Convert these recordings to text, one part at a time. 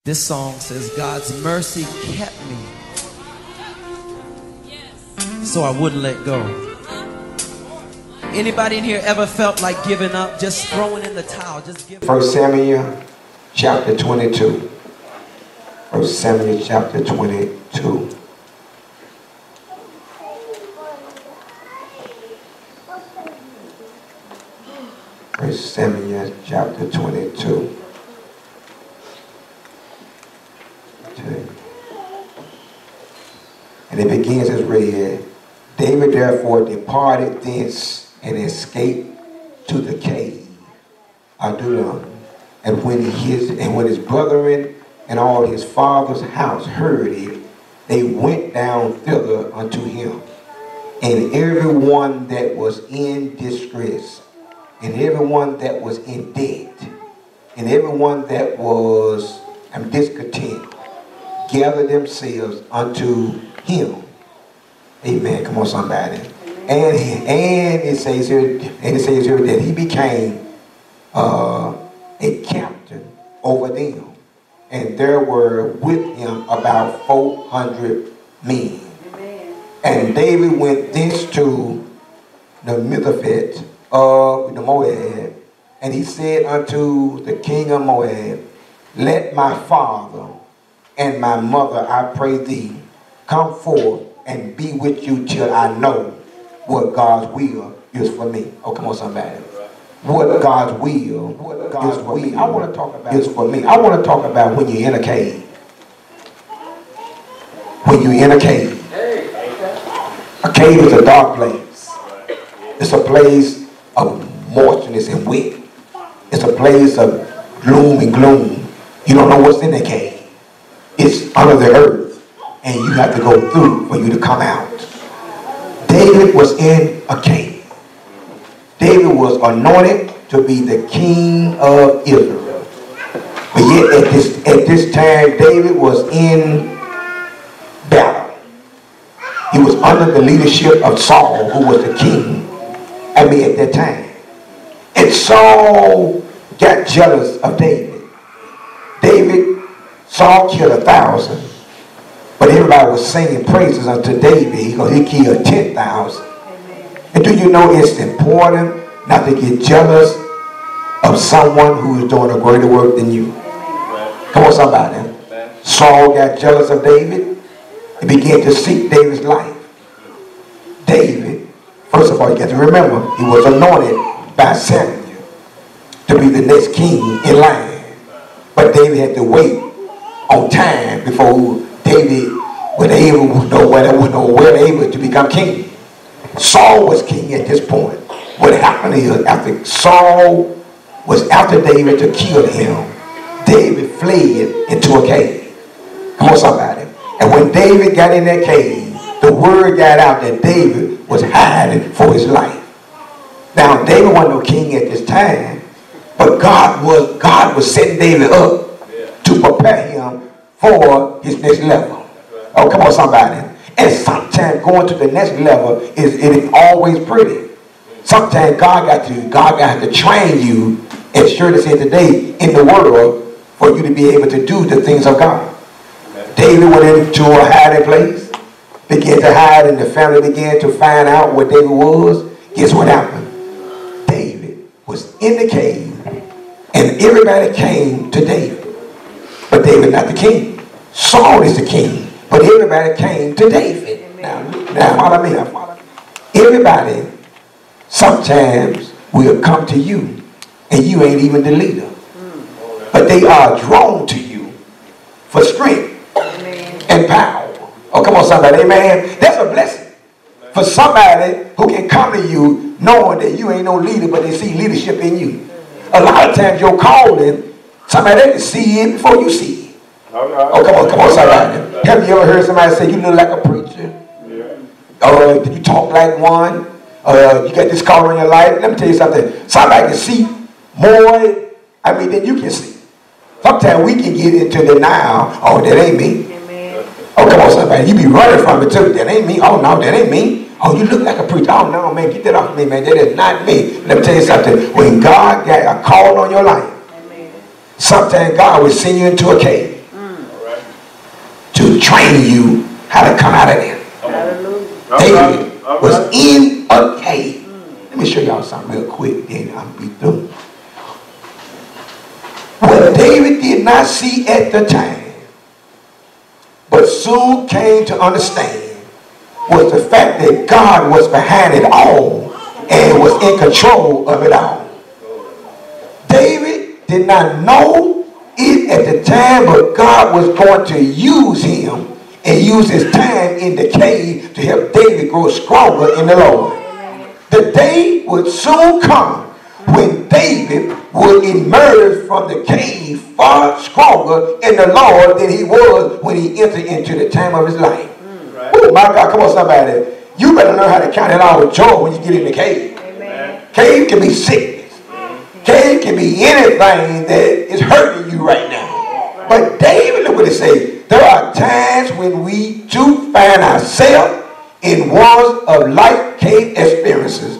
This song says, God's mercy kept me, so I wouldn't let go. Anybody in here ever felt like giving up, just throwing in the towel, just giving up? 1 Samuel chapter 22. 1 Samuel chapter 22. First Samuel chapter 22. And it begins as read, David therefore departed thence and escaped to the cave of Adullam. And when his brethren and all his father's house heard it, they went down thither unto him. And everyone that was in distress, and everyone that was in debt, and everyone that was discontent, gathered themselves unto him. Amen. Come on, somebody. And it says here that he became a captain over them, and there were with him about 400 men. Amen. And David went thence to the Mizpeh of the Moab, and he said unto the king of Moab, let my father and my mother, I pray thee, come forth and be with you till I know what God's will is for me. Oh, come on, somebody. What God's will is for me. I want to talk about is for me. I want to talk about when you're in a cave. When you're in a cave. A cave is a dark place. It's a place of moistness and wet. It's a place of gloom and gloom. You don't know what's in the cave. It's under the earth, and you have to go through for you to come out. David was in a cave. David was anointed to be the king of Israel. But yet at this time, David was in battle. He was under the leadership of Saul, who was the king at that time. And Saul got jealous of David. Saul killed 1,000, but everybody was singing praises unto David because he killed 10,000. And do you know it's important not to get jealous of someone who is doing a greater work than you? Come on, somebody. Saul got jealous of David and began to seek David's life. David, first of all, you got to remember, he was anointed by Samuel to be the next king in line. But David had to wait on time before David was able to become king. Saul was king at this point. What happened is, after Saul was after David to kill him, David fled into a cave. Come on, somebody. And when David got in that cave, the word got out that David was hiding for his life. Now, David wasn't no king at this time, but God was setting David up to prepare him for his next level. Oh, come on, somebody. And sometimes going to the next level is always pretty. Sometimes God got to train you, as Shirley said today, in the world for you to be able to do the things of God. David went into a hiding place, began to hide, and the family began to find out what David was. Guess what happened? David was in the cave, and everybody came to David. But David not the king. Saul is the king. But everybody came to David. Now follow me. Everybody sometimes will come to you and you ain't even the leader. But they are drawn to you for strength and power. Oh, come on, somebody. Amen. That's a blessing. For somebody who can come to you knowing that you ain't no leader, but they see leadership in you. A lot of times your calling, somebody can see it before you see it. Oh, come on, somebody. Have you ever heard somebody say, you look like a preacher? Or you talk like one? Or you got this call in your life? Let me tell you something. Somebody can see more, than you can see. Sometimes we can get into denial. Oh, that ain't me. Oh, come on, somebody. You be running from it too. That ain't me. Oh, no, that ain't me. Oh, you look like a preacher. Oh, no, man, get that off me, man. That is not me. Let me tell you something. When God got a call on your life, sometimes God will send you into a cave. to train you how to come out of there. David was in a cave. Let me show y'all something real quick, then I'll be through. What David did not see at the time, but soon came to understand, was the fact that God was behind it all and was in control of it all. David did not know it at the time, but God was going to use him and use his time in the cave to help David grow stronger in the Lord. The day would soon come when David would emerge from the cave far stronger in the Lord than he was when he entered into the time of his life. Oh my God, come on somebody. You better learn how to count it all with joy when you get in the cave. Amen. Cave can be sickness. Cave can be anything that is hurting you right now. But David, look what it says. There are times when we too find ourselves in ones of life cave experiences.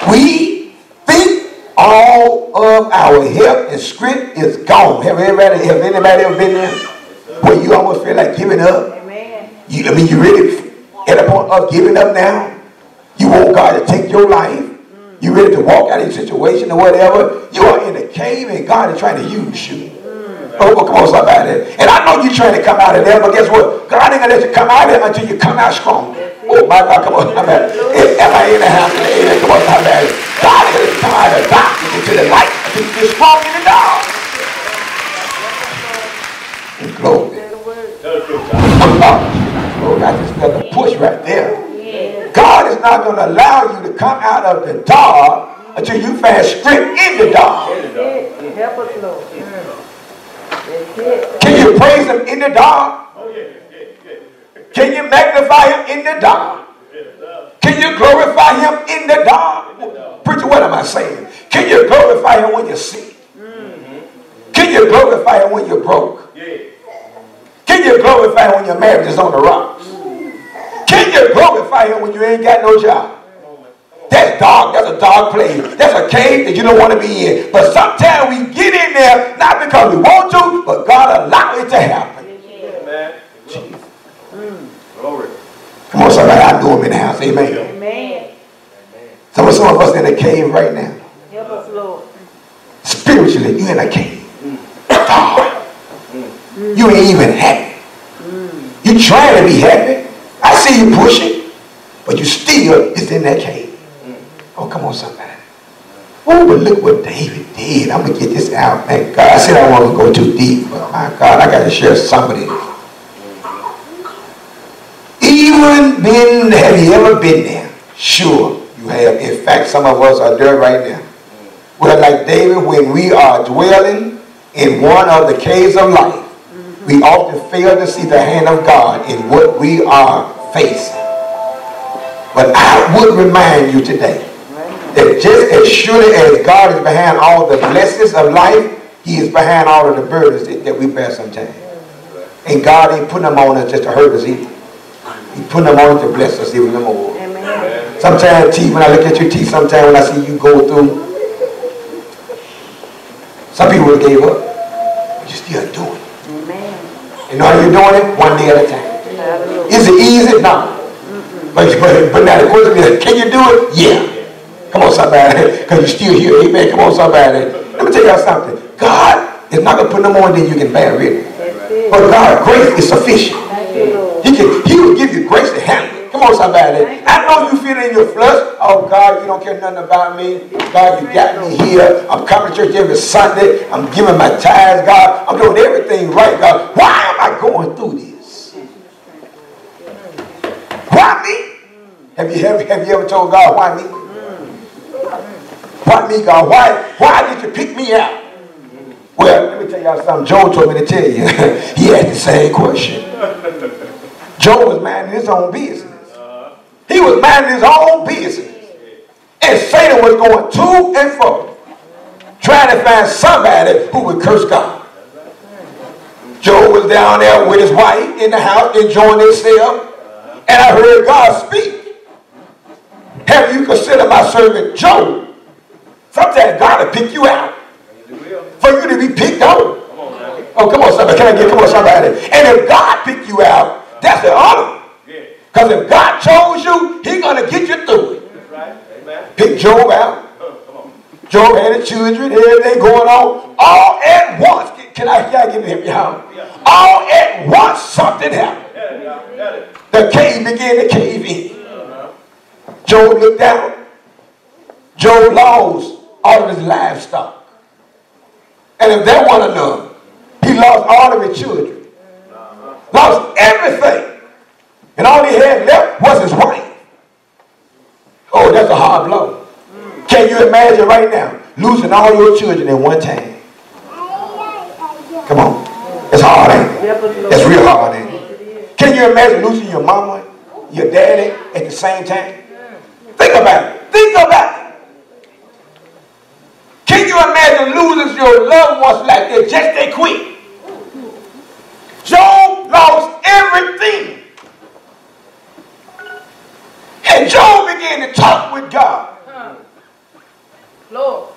We think all of our help and strength is gone. Have anybody ever been there where you almost feel like giving up? You really at a point of giving up now? You want God to take your life? You ready to walk out of your situation or whatever? You are in a cave and God is trying to use you. Oh, come on, somebody. And I know you're trying to come out of there, but guess what? God ain't going to let you come out of there until you come out strong. Oh, my God, come on, somebody. Am I in the house? Amen. Come on, somebody. God is going to come out of the darkness into the light until you get strong in the dark. And glory. Oh, I just felt a push right there. God is not going to allow you to come out of the dark until you find strength in the dark. Help us, Lord. Can you praise him in the dark? Can you magnify him in the dark? Can you glorify him in the dark? Preacher, what am I saying? Can you glorify him when you're sick? Can you glorify him when you're broke? Can you glorify him when your marriage is on the rocks? Can you glorify him when you ain't got no job? That's dark. That's a dark place. That's a cave that you don't want to be in. But sometimes we get in there, not because we want to, but God allow it to happen. Amen. Glory. Come on, somebody. I know him in the house. Amen. Amen. Some of us in a cave right now. Help us, Lord. Spiritually, you're in a cave. Dark. You ain't even happy. You're trying to be happy. I see you pushing, but you still is in that cave. Oh, come on, somebody. Oh, but look what David did. I'm going to get this out. Thank God. I said I don't want to go too deep, but my God, I got to share some of this. Have you ever been there? Sure, you have. In fact, some of us are there right now. We're like David when we are dwelling in one of the caves of life. We often fail to see the hand of God in what we are facing. But I would remind you today that just as surely as God is behind all the blessings of life, he is behind all of the burdens that we bear sometimes. And God ain't putting them on us just to hurt us either. He's putting them on to bless us even more. Amen. Sometimes, T, when I look at your teeth, sometimes when I see you go through, some people would have gave up, but you're still doing it. Amen. You know how you're doing it? One day at a time. Is it easy? No. But now the question is, can you do it? Yeah. Come on, somebody, because you're still here. Amen. Come on, somebody. Let me tell y'all something. God is not going to put no more than you can bear, really. But God's grace is sufficient. He will give you grace to handle it. Come on, somebody. I know you feel in your flesh. Oh, God, you don't care nothing about me. God, you got me here. I'm coming to church every Sunday. I'm giving my tithes, God. I'm doing everything right, God. Why am I going through this? Why me? Have you ever told God, why me? Why me, God? Why did you pick me out? Well, let me tell y'all something. Job told me to tell you. He asked the same question. Job was minding his own business. He was minding his own business. And Satan was going to and fro, trying to find somebody who would curse God. Job was down there with his wife in the house, enjoying himself. And I heard God speak. Have you considered my servant Job? Sometimes God will pick you out for you to be picked out. Oh, come on, somebody. Come on, somebody. And if God pick freak you out, that's an honor. Because if God chose you, he's going to get you through it. That's right. Amen. Pick Job out. Job had his children, everything going on. All at once. Can I get him, y'all? All at once something happened. The cave began to cave in. Job looked out. Job lost all of his livestock. And if that wasn't enough, he lost all of his children. Lost everything. And all he had left was his wife. Oh, that's a hard blow. Can you imagine right now losing all your children at one time? Come on. It's hard, ain't it? It's real hard, ain't it? Can you imagine losing your mama, your daddy at the same time? Think about it. Think about it. Can you imagine losing your loved ones like that just that quick? Job lost everything. And Job began to talk with God. Lord.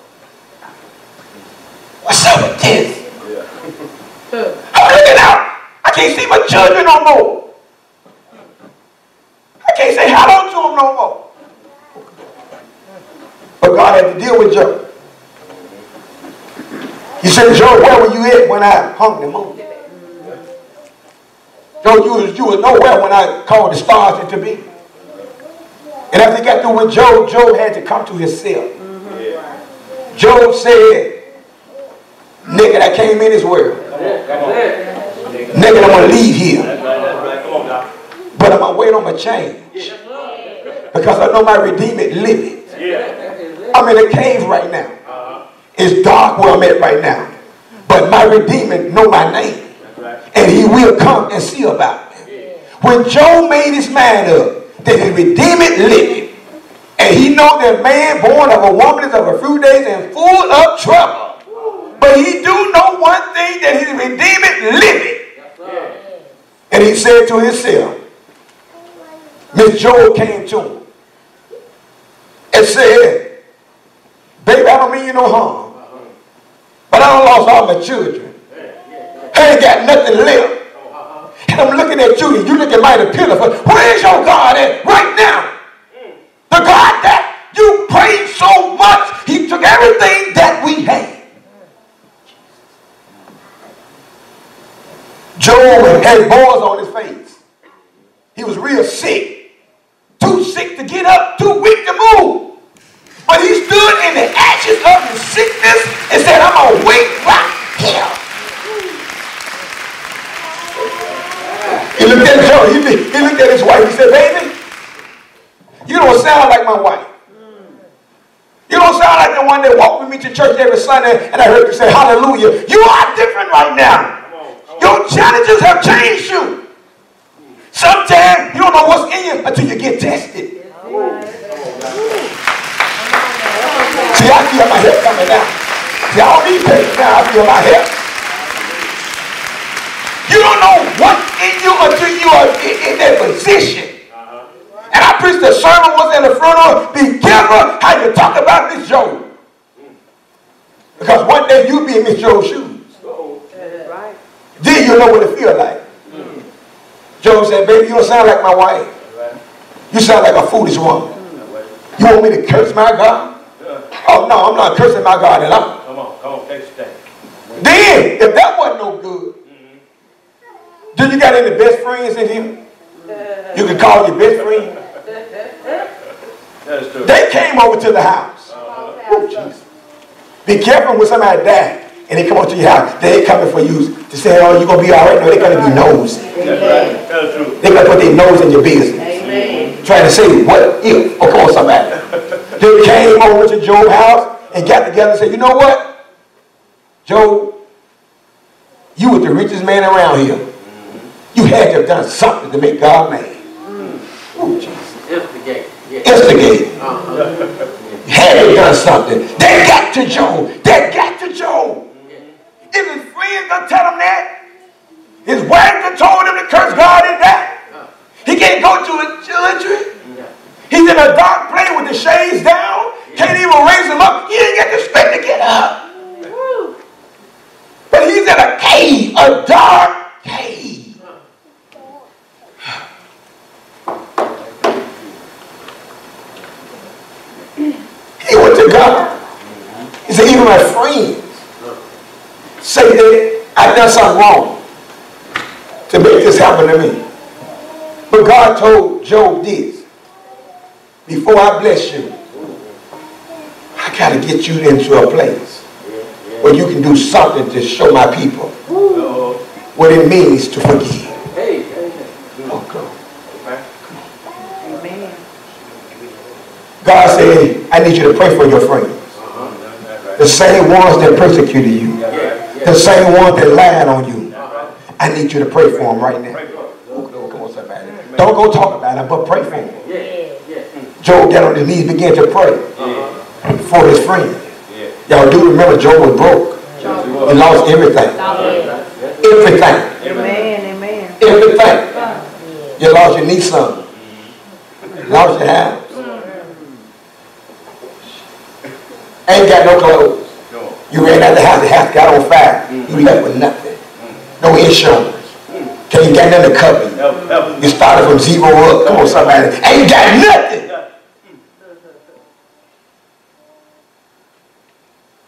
What's up with this? I'm looking out. I can't see my children no more. I can't say hello to them no more. But God had to deal with Job. He said, Job, where were you at when I hung the moon? Job, you was nowhere when I called the stars into being. And after he got through with Job, Job had to come to himself. Job said, nigga that came in this world. Nigga, I'm going to leave here. But I'm going to wait on my change. Because I know my Redeemer living. I'm in a cave right now. It's dark where I'm at right now. But my Redeemer know my name. And he will come and see about me. When Job made his mind up that his Redeemer living, and he know that man born of a woman is of a few days and full of trouble. But he do know one thing, that his Redeemer living. And he said to himself, Miss Job came to him and said, baby, I don't mean you no harm. But I done lost all my children. I ain't got nothing left. And I'm looking at you, and you looking mighty pitiful. Where's your God at right now? The God that you praise so much, he took everything that we had. Job had boils on his face. He was real sick. Too sick to get up, too weak to move. But he stood in the ashes of his sickness and said, I'm going to wait right here. He looked at Job. He looked at his wife. He said, baby, you don't sound like my wife. You don't sound like the one that walked with me to church every Sunday and I heard you say, hallelujah. You are different right now. Your challenges have changed you. Sometimes you don't know what's in you until you get tested. See, I feel my help coming down. See, I don't need patience now. I feel my help. You don't know what's in you until you are in that position. And I preached the sermon was in the front of, be careful how you talk about Miss Job. Because one day you'll be in Miss Job's shoes. Then you'll know what it feels like. Job said, baby, you don't sound like my wife. You sound like a foolish woman. You want me to curse my God? Oh, no, I'm not cursing my God at all. Come on, take a stand. Then, if that wasn't no good, do you got any best friends in here? You can call your best friend. That is true. They came over to the house. Oh, Jesus. Be careful when somebody dies and they come over to your house. They ain't coming for you to say, oh, you're going to be all right. No, they're going to be nosy. That's right. That is true. They're going to put their nose in your business. Amen. Trying to say, what if? Of course, somebody. They came over to Job's house and got together and said, you know what? Job, you were the richest man around here. You had to have done something to make God mad. Oh, Jesus. Instigate. Yeah. Instigate. You had to have done something. They got to Job. They got to Job. If his friends don't tell him that, his wife done told him to curse God and die. He can't go to a children. He's in a dark place with the shades down. Can't even raise him up. He didn't get the strength to get up. But he's in a cave, a dark cave. God. He said, even my friends say that I've done something wrong to make this happen to me. But God told Job this: before I bless you, I got to get you into a place where you can do something to show my people what it means to forgive. Oh, God. God said, I need you to pray for your friends. The same ones that persecuted you. The same ones that lied on you. I need you to pray for them right now. Come on, somebody. Don't go talk about them, but pray for them. Job got on his knees and began to pray for his friend. Y'all do remember Job was broke. He lost everything. Everything. Amen. Everything. You lost your Nissan. You lost your house. Ain't got no clothes. You ran out the house got on fire. You left with nothing. No insurance. Can't get nothing to cover you. You started from zero up. Come on, somebody. Ain't got nothing.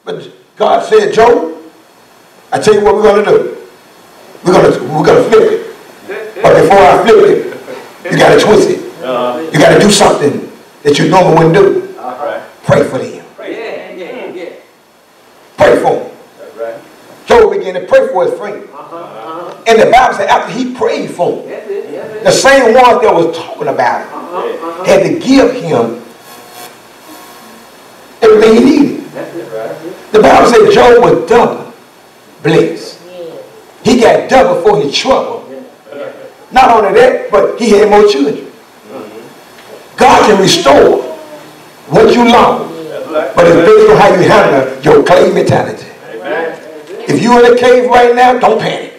But God said, Job, I tell you what we're going to do. We're going to flip it. But before I flip it, you got to twist it. You got to do something that you normally wouldn't do. Pray for them. Pray for him. Job began to pray for his friend. And the Bible said after he prayed for him, the same ones that was talking about him had to give him everything he needed. The Bible said Job was double blessed. He got double for his trouble. Not only that, but he had more children. God can restore what you lost. But it's based on how you handle your clay mentality. If you're in a cave right now, don't panic.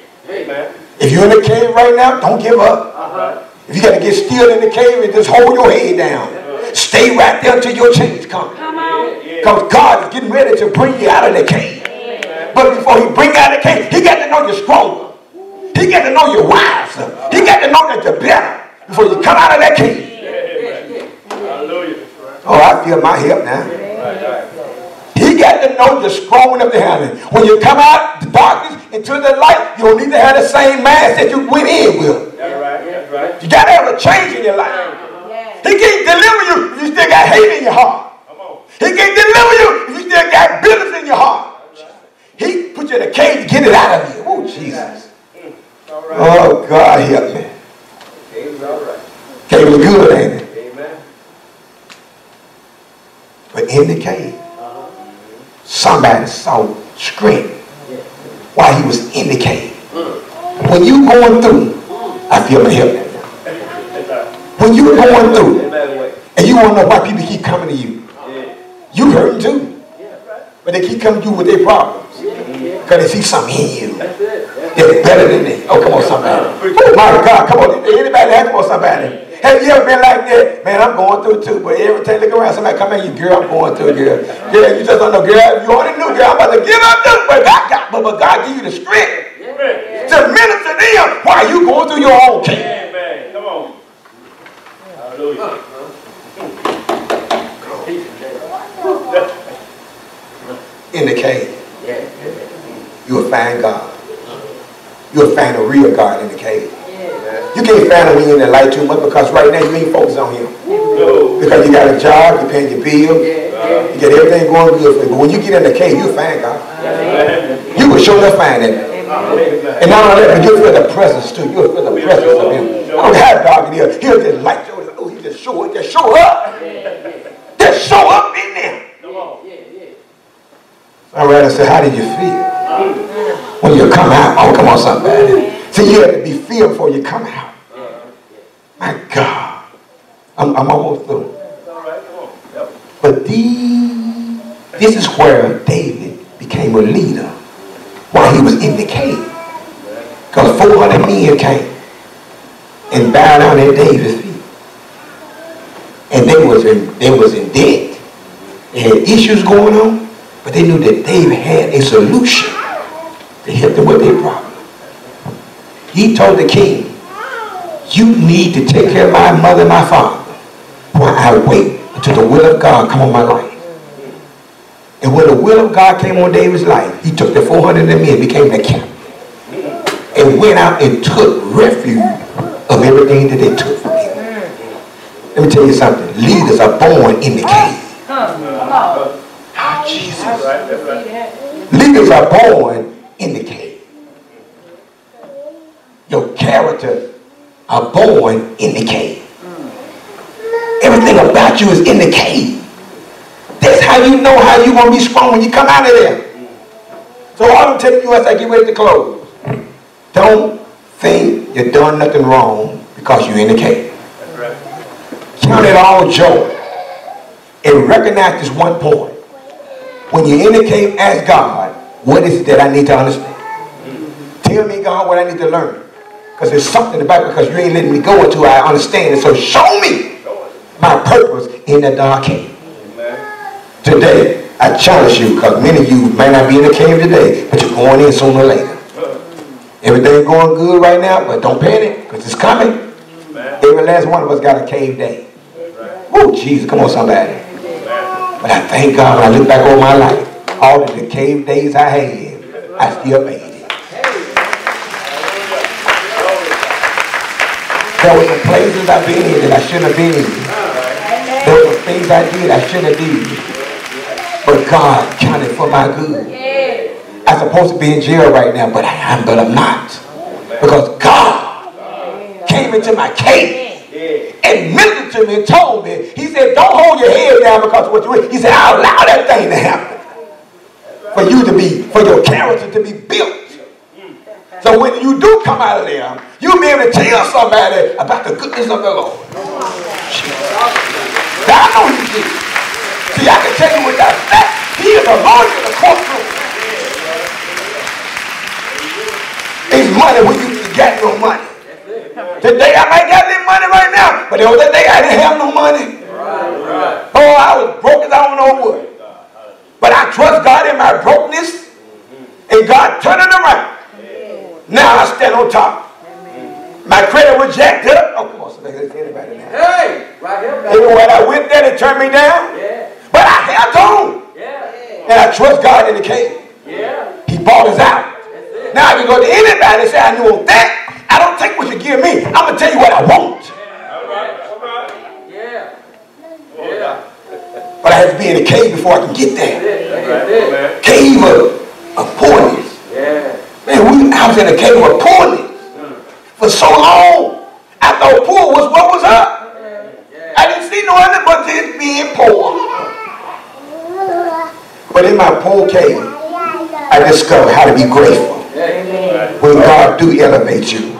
If you're in a cave right now, don't give up. If you got to get still in the cave and just hold your head down, stay right there until your change comes. Because God is getting ready to bring you out of the cave. But before he bring you out of the cave, he got to know you're stronger. He got to know you're wiser. He got to know that you're better before you come out of that cave. Oh, I feel my help now. He got to know you're strong enough to handle it. When you come out the darkness into the light, you don't need to have the same mask that you went in with. You got to have a change in your life. He can't deliver you if you still got hate in your heart. He can't deliver you if you still got bitterness in your heart. He put you in a cage to get it out of you. Oh, Jesus. Oh, God help me. Cave was good, ain't it? But in the cave, somebody saw strength while he was in the cave. When you going through, I feel my help now. When you going through, and you want to know why people keep coming to you, you hurting too. But they keep coming to you with their problems. Because they see something in you that's better than they. Oh, come on, somebody. Oh, my God, come on. Anybody have come on, somebody? Have you ever been like that? Man, I'm going through it too. But every time you look around, somebody come at you, girl, I'm going through it, girl. Girl, you just don't know, girl. You already knew, girl, I'm about to give up too. But God give you the strength to minister to them while you going through your own case. Amen. Come on. Hallelujah. In the cave, you will find God. You will find a real God in the cave. You can't find him when you're in the light too much because right now you ain't focused on him. Because you got a job, you're paying your bills, you get everything going good for you. But when you get in the cave, you'll find God. You will sure enough find him. And not only that, but you'll feel the presence too. You'll feel the presence of him. I don't know how dark it is. He'll just light you. Oh, he just show up. Just show up. Just show up in there. All right, I said, how did you feel when you come out? Oh, come on, somebody. See, you have to be filled before you come out. My God. I'm almost through. But this is where David became a leader while he was in the cave. Because 400 men came and bowed down at David's feet. And they was in debt. They had issues going on. But they knew that David had a solution to help them with their problem. He told the king, you need to take care of my mother and my father while I wait until the will of God come on my life. And when the will of God came on David's life, he took the 400 men, became the captain, and went out and took refuge of everything that they took from him. Let me tell you something. Leaders are born in the cave. Oh, Jesus. Leaders are born in the cave. Your character are born in the cave. Everything about you is in the cave. That's how you know how you're going to be strong when you come out of there. So all I'm telling you as I get ready to close, don't think you've done nothing wrong because you're in the cave. Count it all joy. And recognize this one point. When you're in the cave, ask God, what is it that I need to understand? Tell me, God, what I need to learn. Because there's something about it, because you ain't letting me go until I understand it. So show me my purpose in the dark cave. Today, I challenge you, because many of you may not be in the cave today, but you're going in sooner or later. Everything's going good right now, but don't panic, because it's coming. Every last one of us got a cave day. Oh, Jesus, come on, somebody. But I thank God when I look back over my life, all of the cave days I had, I still made it. There were some places I've been in that I shouldn't have been in. There were some things I did I shouldn't have did. But God counted for my good. I'm supposed to be in jail right now, but I am, but I'm not. Because God came into my cave and ministered to me and told me, he said, don't hold your head down because of what you're doing. He said, I'll allow that thing to happen. For you to be, for your character to be built. So when you do come out of there, you'll be able to tell somebody about the goodness of the Lord. Now I know he did. See, I can tell you with that fact, he is a lawyer in the courtroom. It's money when you got no money. Today I might got this money right now, but the other day I didn't have no money. Oh, I was broke as I don't know what. But I trust God in my brokenness, and God turned it around. Now I stand on top. My credit was jacked up. Oh, come on, somebody, anybody now. Hey, right here. Even when I went there, they turned me down. But I held on. And I trust God in the cave. He brought us out. Now I can go to anybody and say, I knew on that. I don't take what you give me. I'm going to tell you what I want. But I have to be in the cave before I can get there. Cave of poorness. Man, I was in a cave of poorness for so long. I thought poor was what was up. I didn't see no other but just being poor. But in my poor cave, I discovered how to be grateful. When God do elevate you,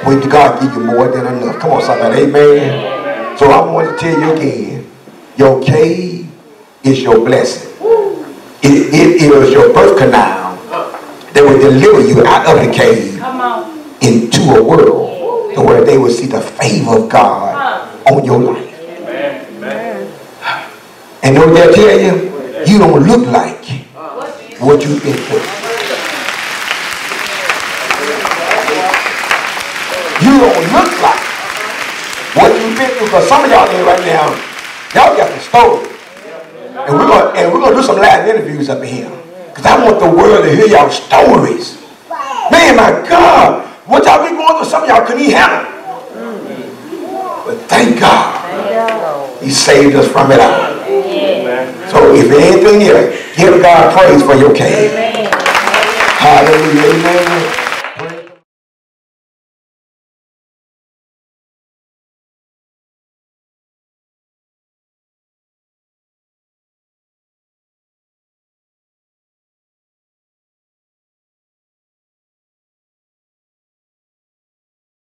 when God give you more than enough. Come on, somebody, amen. So I want to tell you again, your cave is your blessing. It is your birth canal that will deliver you out of the cave into a world where they will see the favor of God on your life. And know what they'll tell you? You don't look like what you've been through. You don't look like what you've been through. Because some of y'all here right now, y'all got the story. And we're gonna do some live interviews up in here. Because I want the world to hear y'all stories. Man, my God, what y'all been going through, some of y'all couldn't even handle. But thank God, he saved us from it all. So if anything else, give God praise for your cave. Hallelujah, amen.